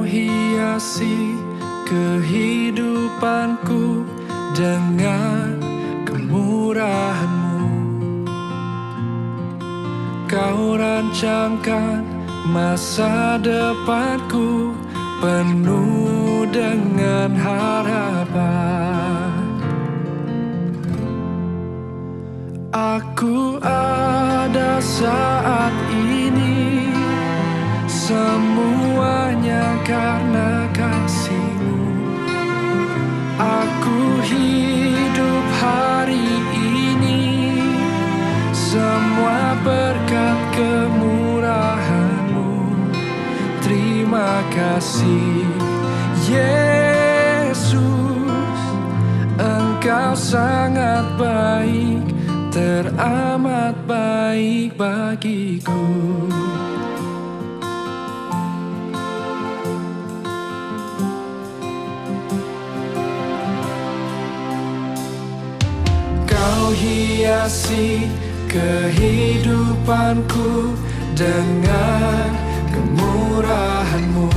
hiasi kehidupanku dengan kemurahan-Mu. Kau rancangkan masa depanku penuh dengan harapan. Aku ada saat ini, semuanya karena kasih-Mu. Aku hidup hari ini, semua berkat kemurahan-Mu. Terima kasih Yesus, Engkau sangat baik, teramat baik bagiku. Kau hiasi kehidupanku dengan kemurahan-Mu.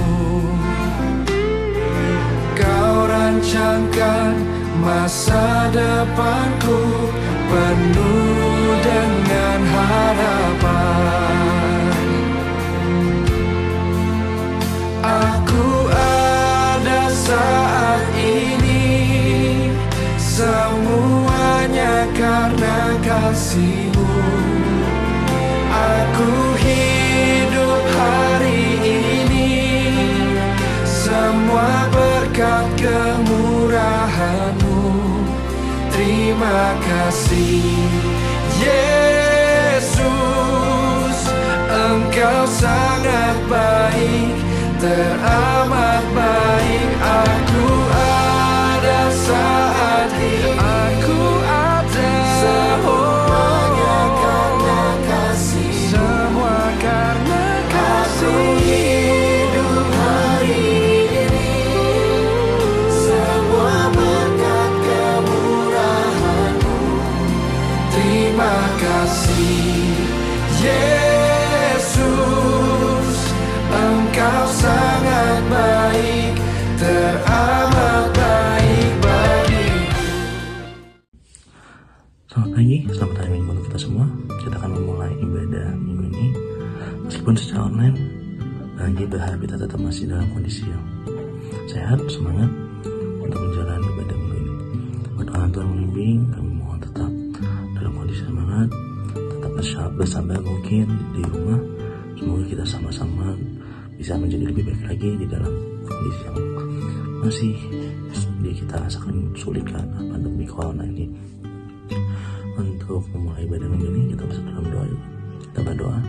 Kau rancangkan masa depanku penuh dengan harapan. Aku ada saat ini, semuanya karena kasih-Mu. Aku hidup hari ini, semua berkat kemurahan-Mu. Terima kasih Yesus, Engkau sangat baik, teramat baik. Aku ada saat ini, aku ada, semuanya karena kasih, semua karena kasih. Aku hidup hari ini, semua berkat kemurahan-Mu. Terima kasih Yesus, Engkau sangat baik, teramat baik bagiku. Selamat pagi, selamat hari Minggu untuk kita semua. Kita akan memulai ibadah minggu ini. Meskipun secara online, bagi berharap kita tetap masih dalam kondisi yang sehat, semangat untuk menjalani ibadah minggu ini. Berdoa Tuhan membimbing, kami mohon tetap dalam kondisi semangat, tetap bersabar mungkin di rumah. Semoga kita sama-sama bisa menjadi lebih baik lagi di dalam kondisi yang masih kita rasakan sulit karena pandemi corona ini. Untuk memulai ibadah minggu ini, kita bersama dalam doa yuk. Kita berdoa.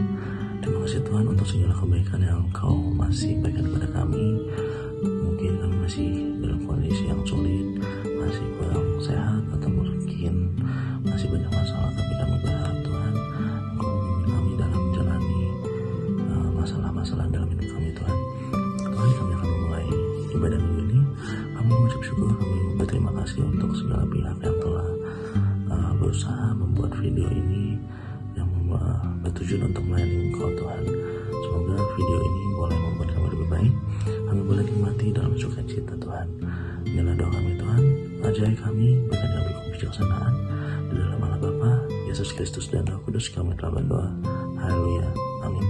Terima kasih Tuhan untuk segala kebaikan yang Engkau masih berikan kepada kami. Mungkin kami masih dalam kondisi yang sulit, masih kurang sehat, atau mungkin masih banyak masalah, tapi kami berharap Tuhan Engkau membimbing kami dalam menjalani masalah-masalah dalam hidup kami Tuhan. Tuhan, kami akan memulai ibadah minggu ini. Kami mengucap syukur, kami berterima kasih untuk segala pihak yang telah berusaha membuat video ini yang bertujuan untuk melayani Engkau Tuhan. Semoga video ini boleh membuat kami lebih baik, kami boleh nikmati dalam sukacita Tuhan. Inilah doa kami Tuhan, ajari kami berikan kami kebijaksanaan di dalam nama Bapa, Yesus Kristus dan Roh Kudus. Kami telah berdoa. Haleluya, amin.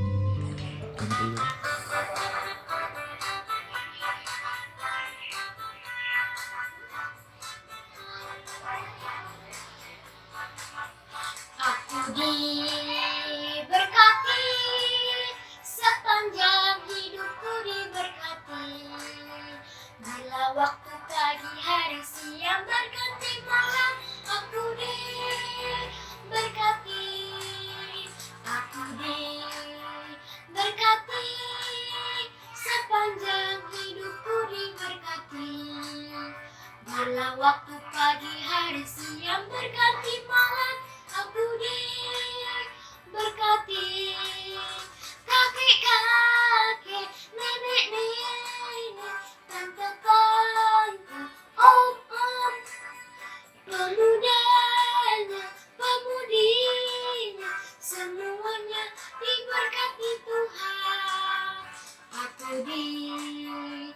Diberkati, sepanjang hidupku diberkati. Bila waktu pagi, hari, siang berganti malam, aku diberkati. Aku diberkati, sepanjang hidupku diberkati. Bila waktu pagi, hari, siang berganti malam, aku diberkati. Kakek-kakek, nenek-nenek, tante-tante, om-om, pemudanya, pemudinya, semuanya diberkati Tuhan. Aku diberkati.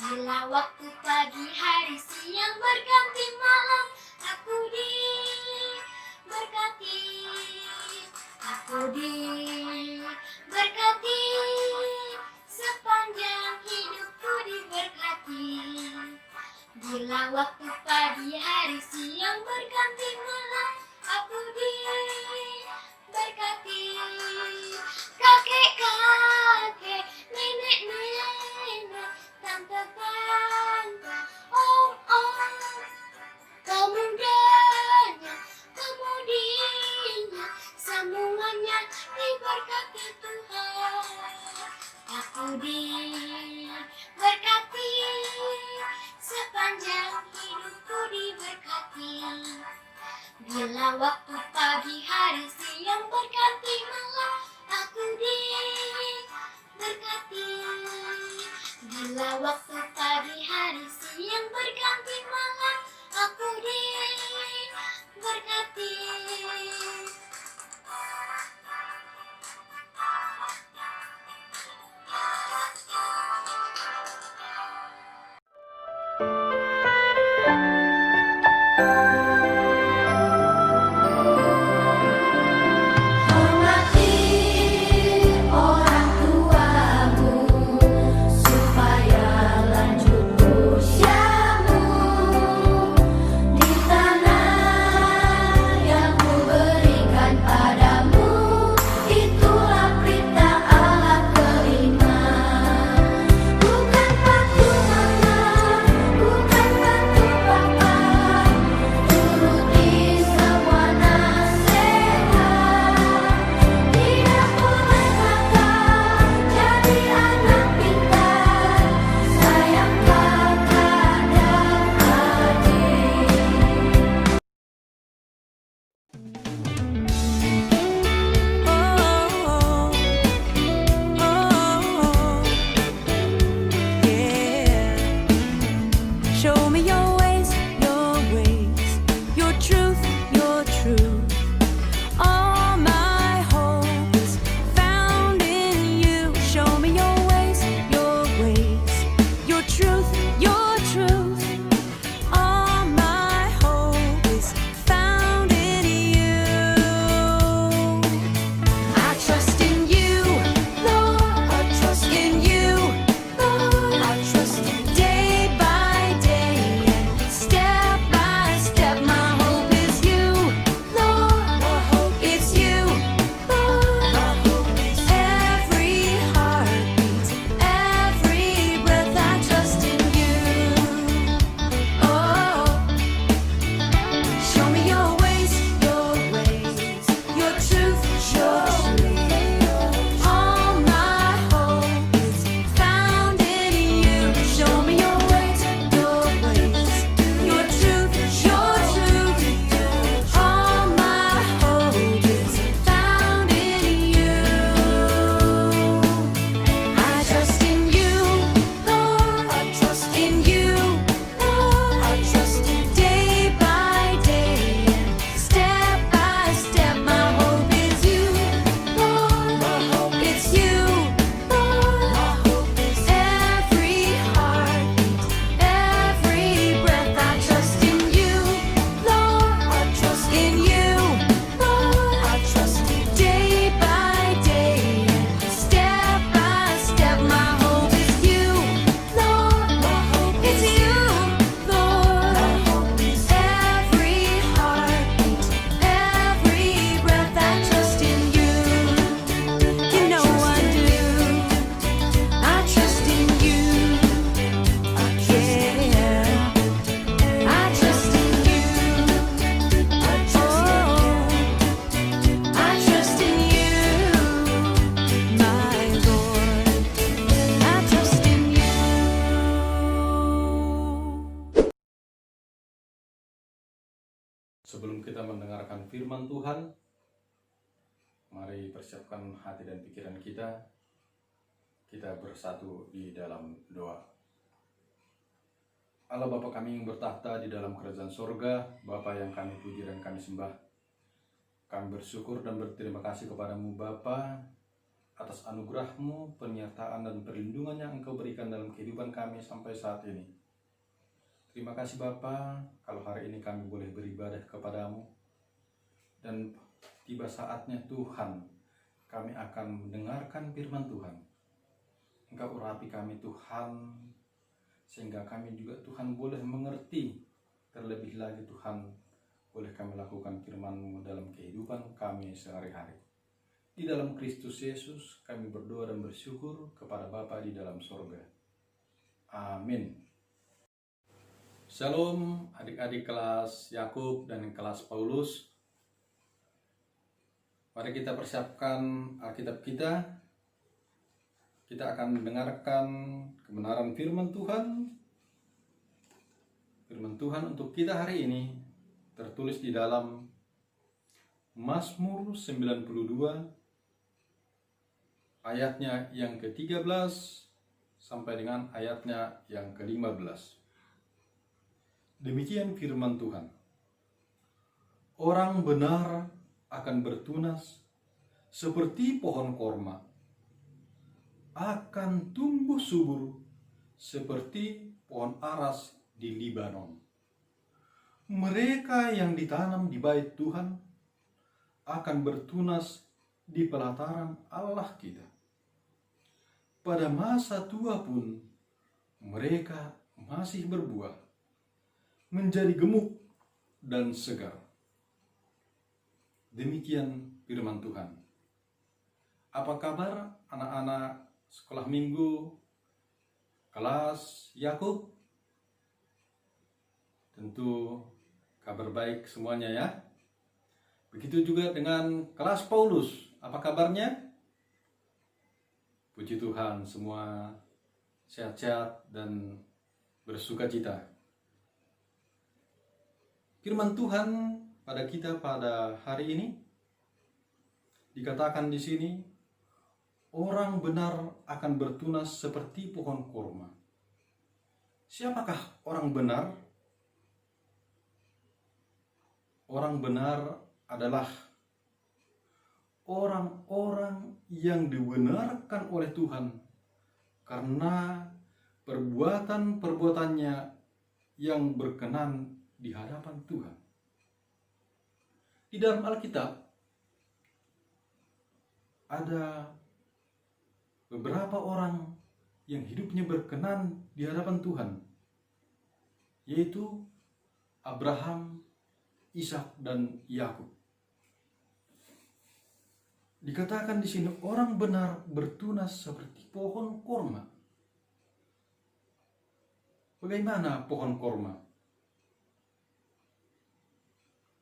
Bila waktu pagi hari siang berganti malam, aku diberkati, aku diberkati, sepanjang hidupku diberkati. Bila waktu pagi hari siang berganti malam, aku diberkati. Kakek-kakek, nenek-nenek, tante-tante, om-om, pemudanya, pemudinya, semuanya diberkati Tuhan. Aku diberkati, sepanjang hidupku diberkati. Bila waktu pagi hari siang berganti malam, aku diberkati. Bila waktu pagi hari siang berganti malam, aku diberkati. Hormati orang tuamu, supaya lanjut usiamu di tanah yang kuberikan padamu. Itulah perintah Allah kelima. Bukan batu mama, bukan batu papa, turuti semua nasihat. Tidak boleh nakal, jadi anak pintar, sayang kakak dan adik. Show me your ways, your truth, your truth. All my hope is found in you. Show me your ways, your truth, your truth. All my hope is found in you. I trust in you, Lord. I trust in you, Lord. I trust you day by day and step by step. My hope is you, Lord. My hope is you, Lord. My hope is every heartbeat, every breath. I trust in you. Oh, show me your ways, your truth, your truth. All my hope is found in you. Show me your ways, your truth, your truth. All my hope is found in you. I trust in you, Lord. I trust in you, Lord. I trust you day by day and step by step. My hope is you, Lord. My hope is you, Lord. My hope is every heartbeat, every breath. I trust in you, Lord. I trust in you, Lord. I trust you day by day and step by step. My hope is you, Lord. My hope is you, Lord. My hope is every heartbeat, every breath. I trust in you. You know I do. I trust in you. Yeah. I trust in you. Oh, I trust in you, my Lord. I trust in you. Sebelum kita mendengarkan firman Tuhan, mari persiapkan hati dan pikiran kita. Kita bersatu di dalam doa. Allah Bapa kami yang bertahta di dalam kerajaan sorga, Bapa yang kami puji dan kami sembah. Kami bersyukur dan berterima kasih kepadamu Bapa atas anugerah-Mu, penyertaan dan perlindungan yang Engkau berikan dalam kehidupan kami sampai saat ini. Terima kasih Bapa, kalau hari ini kami boleh beribadah kepadamu. Dan tiba saatnya Tuhan, kami akan mendengarkan firman Tuhan. Engkau urapi kami Tuhan, sehingga kami juga Tuhan boleh mengerti. Terlebih lagi Tuhan, boleh kami lakukan firman-Mu dalam kehidupan kami sehari-hari. Di dalam Kristus Yesus kami berdoa dan bersyukur kepada Bapa di dalam sorga. Amin. Shalom adik-adik kelas Yakub dan kelas Paulus. Mari kita persiapkan Alkitab kita. Kita akan mendengarkan kebenaran firman Tuhan. Firman Tuhan untuk kita hari ini tertulis di dalam Mazmur 92 ayatnya yang ke-13 sampai dengan ayatnya yang ke-15. Demikian firman Tuhan. Orang benar akan bertunas seperti pohon korma, akan tumbuh subur seperti pohon aras di Libanon. Mereka yang ditanam di bait Tuhan akan bertunas di pelataran Allah kita. Pada masa tua pun mereka masih berbuah, menjadi gemuk dan segar. Demikian firman Tuhan. Apa kabar anak-anak sekolah minggu kelas Yakub? Tentu kabar baik semuanya ya. Begitu juga dengan kelas Paulus. Apa kabarnya? Puji Tuhan, semua sehat-sehat dan bersukacita. Firman Tuhan pada kita pada hari ini dikatakan di sini, orang benar akan bertunas seperti pohon korma. Siapakah orang benar? Orang benar adalah orang-orang yang dibenarkan oleh Tuhan karena perbuatan-perbuatannya yang berkenan di hadapan Tuhan. Di dalam Alkitab ada beberapa orang yang hidupnya berkenan di hadapan Tuhan, yaitu Abraham, Ishak dan Yakub. Dikatakan di sini orang benar bertunas seperti pohon korma. Bagaimana pohon korma?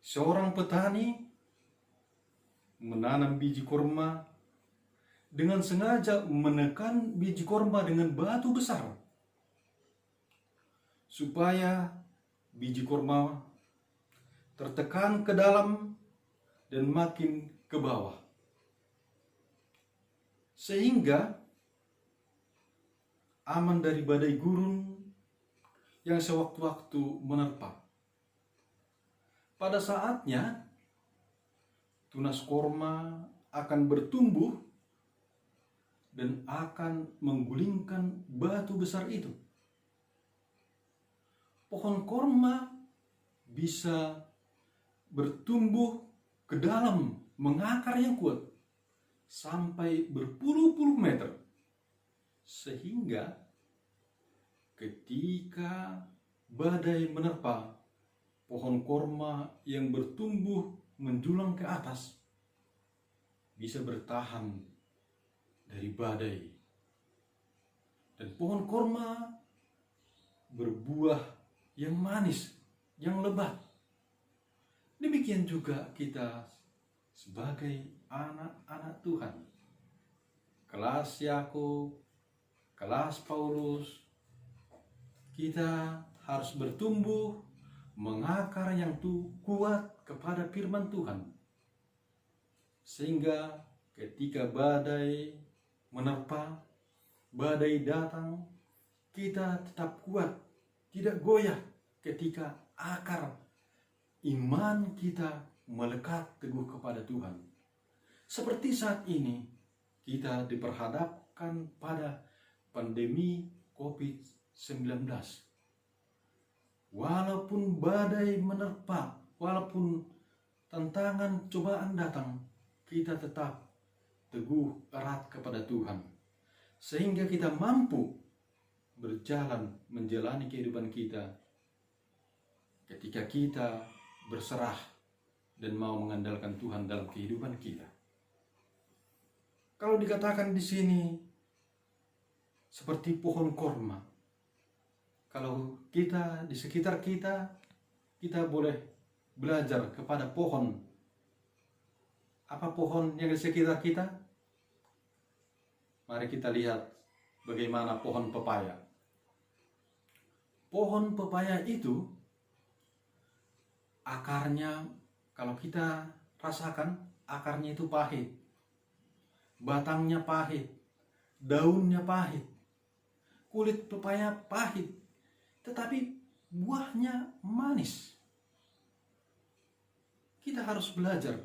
Seorang petani menanam biji korma dengan sengaja menekan biji korma dengan batu besar supaya biji korma tertekan ke dalam dan makin ke bawah, sehingga aman dari badai gurun yang sewaktu-waktu menerpa. Pada saatnya tunas korma akan bertumbuh dan akan menggulingkan batu besar itu. Pohon korma bisa bertumbuh ke dalam, mengakar yang kuat sampai berpuluh-puluh meter, sehingga ketika badai menerpa, pohon korma yang bertumbuh menjulang ke atas bisa bertahan dari badai, dan pohon korma berbuah yang manis, yang lebat. Demikian juga kita sebagai anak-anak Tuhan, kelas Yakub, kelas Paulus, kita harus bertumbuh, mengakar yang kuat kepada firman Tuhan, sehingga ketika badai menerpa, badai datang, kita tetap kuat, tidak goyah ketika akar iman kita melekat teguh kepada Tuhan. Seperti saat ini, kita diperhadapkan pada pandemi COVID-19. Walaupun badai menerpa, walaupun tantangan cobaan datang, kita tetap teguh erat kepada Tuhan, sehingga kita mampu berjalan menjalani kehidupan kita ketika kita berserah dan mau mengandalkan Tuhan dalam kehidupan kita. Kalau dikatakan di sini seperti pohon korma, kalau kita di sekitar kita boleh belajar kepada pohon. Apa pohon yang di sekitar kita? Mari kita lihat bagaimana pohon pepaya. Pohon pepaya itu akarnya, kalau kita rasakan, akarnya itu pahit, batangnya pahit, daunnya pahit, kulit pepaya pahit, tetapi buahnya manis. Kita harus belajar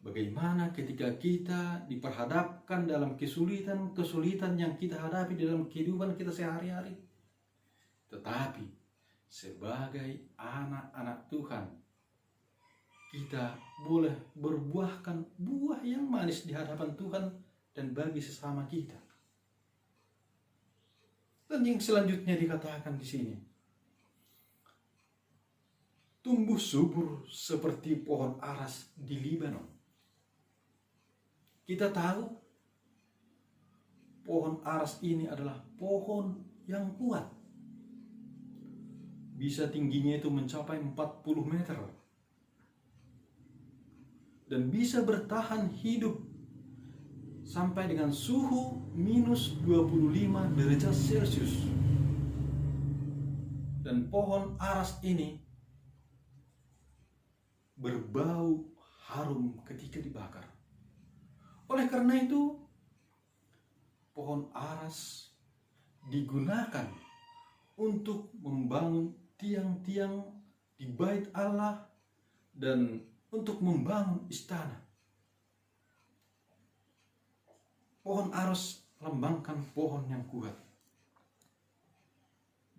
bagaimana ketika kita diperhadapkan dalam kesulitan yang kita hadapi dalam kehidupan kita sehari-hari. Tetapi sebagai anak-anak Tuhan, kita boleh berbuahkan buah yang manis di hadapan Tuhan dan bagi sesama kita. Dan yang selanjutnya dikatakan di sini, tumbuh subur seperti pohon aras di Libanon. Kita tahu pohon aras ini adalah pohon yang kuat. Bisa tingginya itu mencapai 40 meter. Dan bisa bertahan hidup sampai dengan suhu minus 25 derajat Celcius. Dan pohon aras ini berbau harum ketika dibakar. Oleh karena itu, pohon aras digunakan untuk membangun tiang-tiang di bait Allah dan untuk membangun istana. Pohon aras melambangkan pohon yang kuat,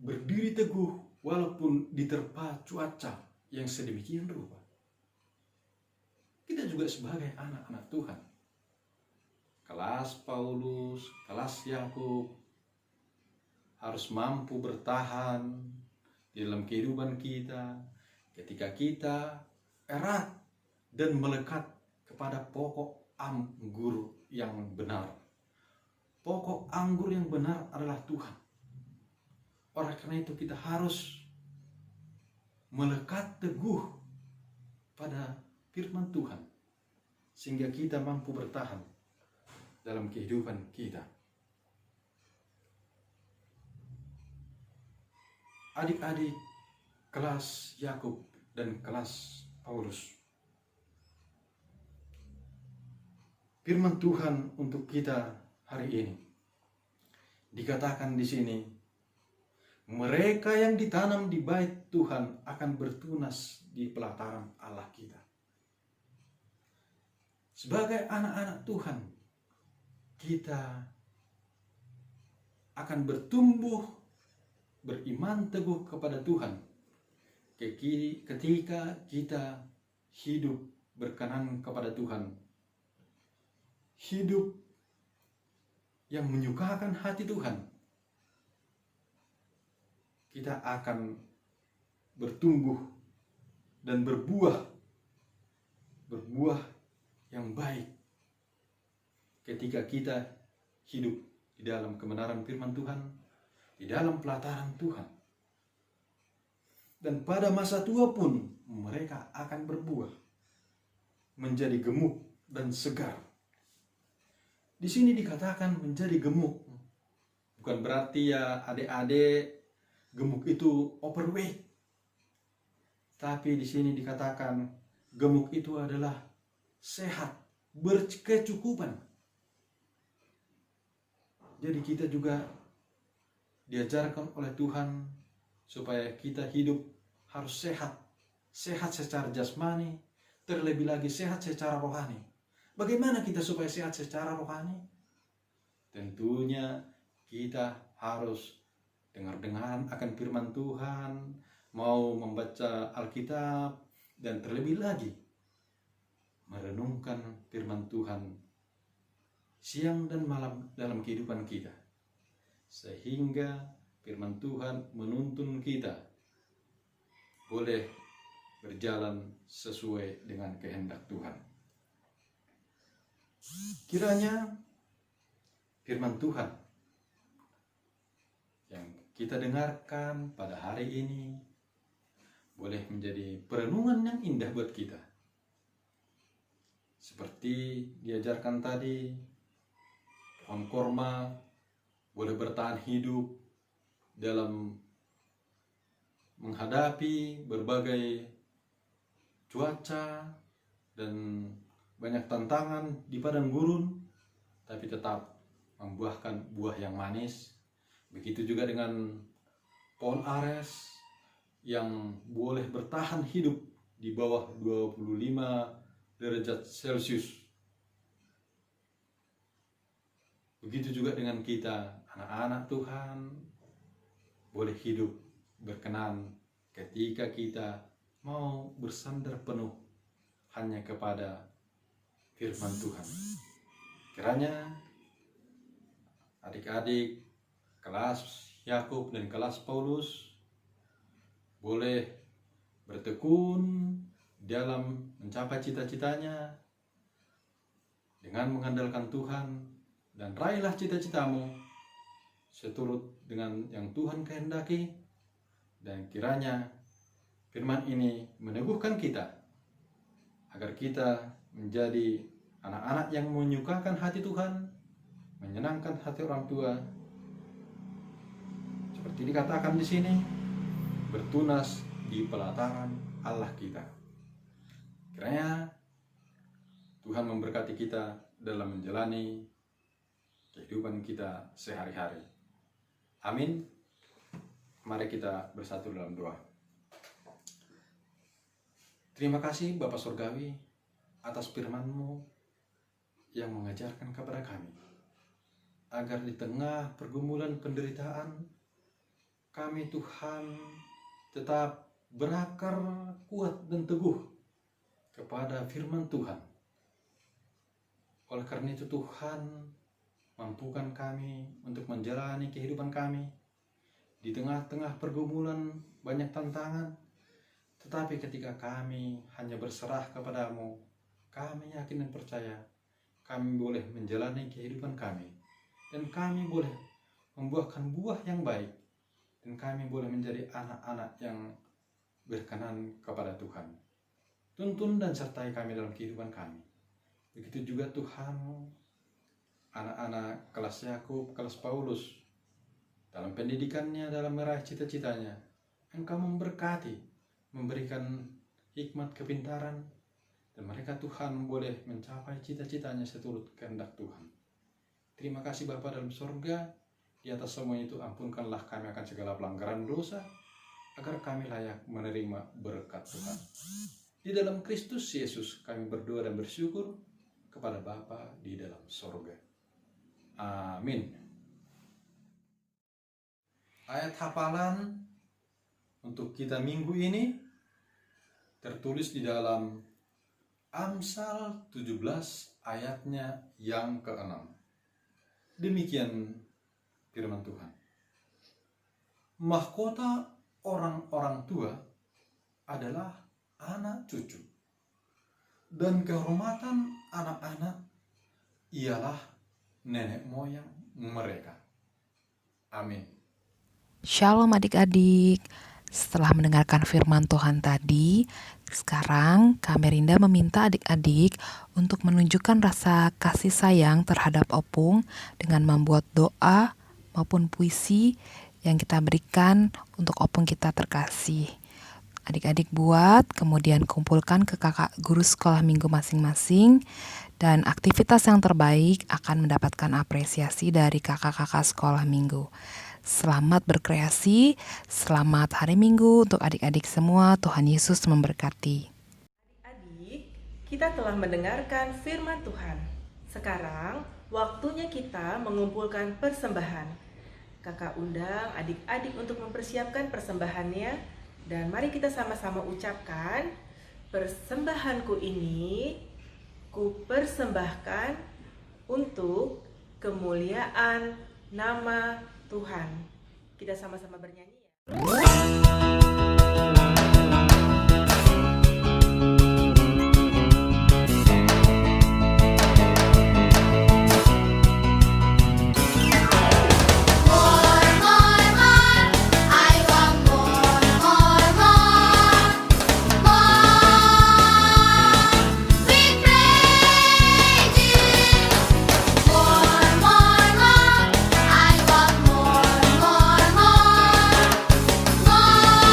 berdiri teguh walaupun diterpa cuaca yang sedemikian rupa. Kita juga sebagai anak-anak Tuhan, kelas Paulus, kelas Yakub, harus mampu bertahan di dalam kehidupan kita ketika kita erat dan melekat kepada pokok anggur yang benar. Pokok anggur yang benar adalah Tuhan. Oleh karena itu kita harus melekat teguh pada firman Tuhan, sehingga kita mampu bertahan dalam kehidupan kita. Adik-adik kelas Yakub dan kelas Paulus, firman Tuhan untuk kita hari ini dikatakan di sini, mereka yang ditanam di bait Tuhan akan bertunas di pelataran Allah kita. Sebagai anak-anak Tuhan, kita akan bertumbuh beriman teguh kepada Tuhan ketika kita hidup berkenan kepada Tuhan, hidup yang menyukakan hati Tuhan. Kita akan bertumbuh dan berbuah yang baik ketika kita hidup di dalam kebenaran firman Tuhan, di dalam pelataran Tuhan. Dan pada masa tua pun mereka akan berbuah menjadi gemuk dan segar. Di sini dikatakan menjadi gemuk, bukan berarti ya adik-adik gemuk itu overweight. Tapi di sini dikatakan gemuk itu adalah sehat, berkecukupan. Jadi kita juga diajarkan oleh Tuhan supaya kita hidup harus sehat. Sehat secara jasmani, terlebih lagi sehat secara rohani. Bagaimana kita supaya sehat secara rohani? Tentunya kita harus dengar-dengar akan firman Tuhan, mau membaca Alkitab, dan terlebih lagi merenungkan firman Tuhan siang dan malam dalam kehidupan kita. Sehingga firman Tuhan menuntun kita boleh berjalan sesuai dengan kehendak Tuhan. Kiranya firman Tuhan yang kita dengarkan pada hari ini boleh menjadi perenungan yang indah buat kita. Seperti diajarkan tadi, pohon korma boleh bertahan hidup dalam menghadapi berbagai cuaca dan banyak tantangan di padang gurun, tapi tetap membuahkan buah yang manis. Begitu juga dengan pohon ares yang boleh bertahan hidup di bawah 25 derajat Celcius. Begitu juga dengan kita, anak-anak Tuhan, boleh hidup berkenan ketika kita mau bersandar penuh hanya kepada firman Tuhan. Kiranya adik-adik kelas Yakub dan kelas Paulus boleh bertekun dalam mencapai cita-citanya dengan mengandalkan Tuhan, dan raihlah cita-citamu seturut dengan yang Tuhan kehendaki. Dan kiranya firman ini meneguhkan kita agar kita menjadi anak-anak yang menyukakan hati Tuhan, menyenangkan hati orang tua. Seperti dikatakan di sini, bertunas di pelataran Allah kita. Kiranya Tuhan memberkati kita dalam menjalani kehidupan kita sehari-hari. Amin. Mari kita bersatu dalam doa. Terima kasih Bapa Surgawi atas firman-Mu yang mengajarkan kepada kami, agar di tengah pergumulan penderitaan, kami Tuhan tetap berakar kuat dan teguh kepada firman Tuhan. Oleh karena itu Tuhan, mampukan kami untuk menjalani kehidupan kami di tengah-tengah pergumulan banyak tantangan. Tetapi ketika kami hanya berserah kepadamu, kami yakin dan percaya kami boleh menjalani kehidupan kami, dan kami boleh membuahkan buah yang baik, dan kami boleh menjadi anak-anak yang berkenan kepada Tuhan. Tuntun dan sertai kami dalam kehidupan kami. Begitu juga Tuhan, anak-anak kelas Yakub, kelas Paulus, dalam pendidikannya, dalam meraih cita-citanya, Engkau memberkati, memberikan hikmat kepintaran, dan mereka Tuhan boleh mencapai cita-citanya seturut kehendak Tuhan. Terima kasih Bapa dalam surga. Di atas semua itu ampunkanlah kami akan segala pelanggaran dosa, agar kami layak menerima berkat Tuhan. Di dalam Kristus Yesus kami berdoa dan bersyukur kepada Bapa di dalam surga. Amin. Ayat hafalan untuk kita minggu ini tertulis di dalam Amsal 17 ayatnya yang ke-6. Demikian firman Tuhan. Mahkota orang-orang tua adalah anak cucu, dan kehormatan anak-anak ialah nenek moyang mereka. Amin. Shalom adik-adik. Setelah mendengarkan firman Tuhan tadi, sekarang Kak Merinda meminta adik-adik untuk menunjukkan rasa kasih sayang terhadap Opung dengan membuat doa maupun puisi yang kita berikan untuk Opung kita terkasih. Adik-adik buat, kemudian kumpulkan ke kakak guru sekolah minggu masing-masing, dan aktivitas yang terbaik akan mendapatkan apresiasi dari kakak-kakak sekolah minggu. Selamat berkreasi, selamat hari Minggu untuk adik-adik semua. Tuhan Yesus memberkati. Adik-adik, Kita telah mendengarkan firman Tuhan. Sekarang waktunya kita mengumpulkan persembahan. Kakak undang adik-adik untuk mempersiapkan persembahannya. Dan mari kita sama-sama ucapkan, persembahanku ini ku persembahkan untuk kemuliaan nama Tuhan. Kita sama-sama bernyanyi ya. More, more, more. I want more, more, more. More. We praise you. More, more, more. I want more, more, more. More.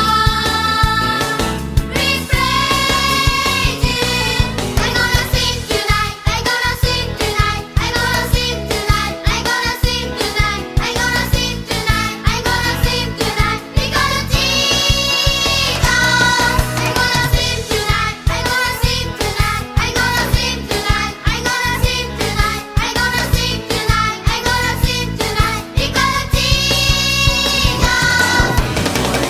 We praise you. I'm gonna sing tonight. I'm gonna sing tonight. I'm gonna sing tonight. I'm gonna sing tonight. I'm gonna sing tonight. I'm gonna sing tonight. Because of Jesus. I'm gonna sing tonight. I'm gonna sing tonight. I'm gonna sing tonight. I'm gonna sing tonight. I'm gonna sing tonight. I'm gonna sing tonight. Because of Jesus.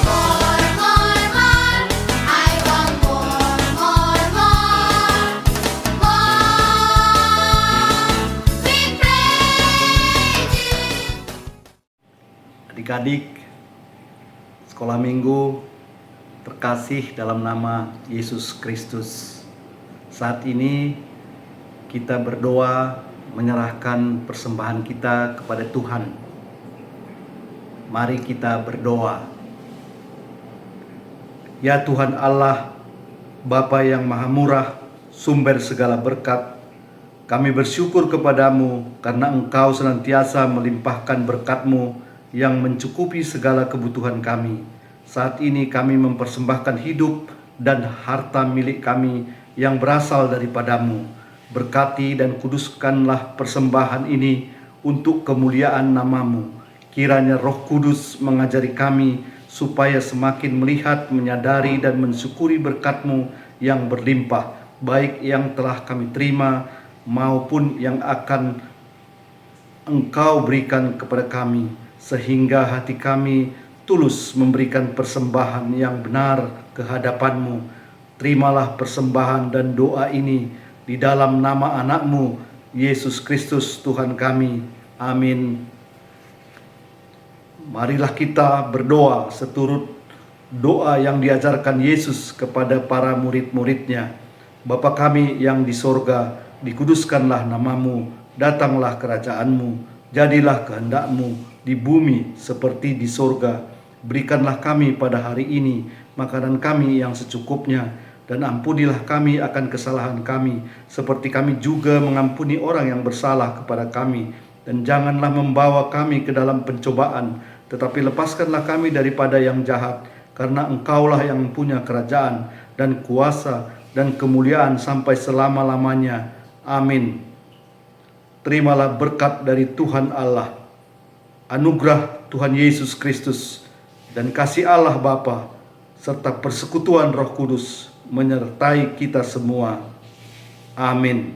More, more, more. I want more, more, more. More. We praise you. Adik-adik, sekolah minggu terkasih dalam nama Yesus Kristus. Saat ini kita berdoa menyerahkan persembahan kita kepada Tuhan. Mari kita berdoa. Ya Tuhan Allah, Bapa yang Maha Murah, sumber segala berkat, kami bersyukur kepadamu karena Engkau senantiasa melimpahkan berkat-Mu yang mencukupi segala kebutuhan kami. Saat ini kami mempersembahkan hidup dan harta milik kami yang berasal daripadamu. Berkati dan kuduskanlah persembahan ini untuk kemuliaan nama-Mu. Kiranya Roh Kudus mengajari kami supaya semakin melihat, menyadari dan mensyukuri berkat-Mu yang berlimpah, baik yang telah kami terima maupun yang akan Engkau berikan kepada kami, sehingga hati kami tulus memberikan persembahan yang benar ke hadapan-Mu. Terimalah persembahan dan doa ini di dalam nama anak-Mu, Yesus Kristus Tuhan kami. Amin. Marilah kita berdoa seturut doa yang diajarkan Yesus kepada para murid-muridnya. Bapa kami yang di sorga, dikuduskanlah nama-Mu, datanglah kerajaan-Mu, jadilah kehendak-Mu di bumi seperti di sorga. Berikanlah kami pada hari ini makanan kami yang secukupnya, dan ampunilah kami akan kesalahan kami, seperti kami juga mengampuni orang yang bersalah kepada kami. Dan janganlah membawa kami ke dalam pencobaan, tetapi lepaskanlah kami daripada yang jahat, karena Engkaulah yang punya kerajaan dan kuasa dan kemuliaan sampai selama-lamanya. Amin. Terimalah berkat dari Tuhan Allah, anugerah Tuhan Yesus Kristus, dan kasih Allah Bapa, serta persekutuan Roh Kudus menyertai kita semua. Amin.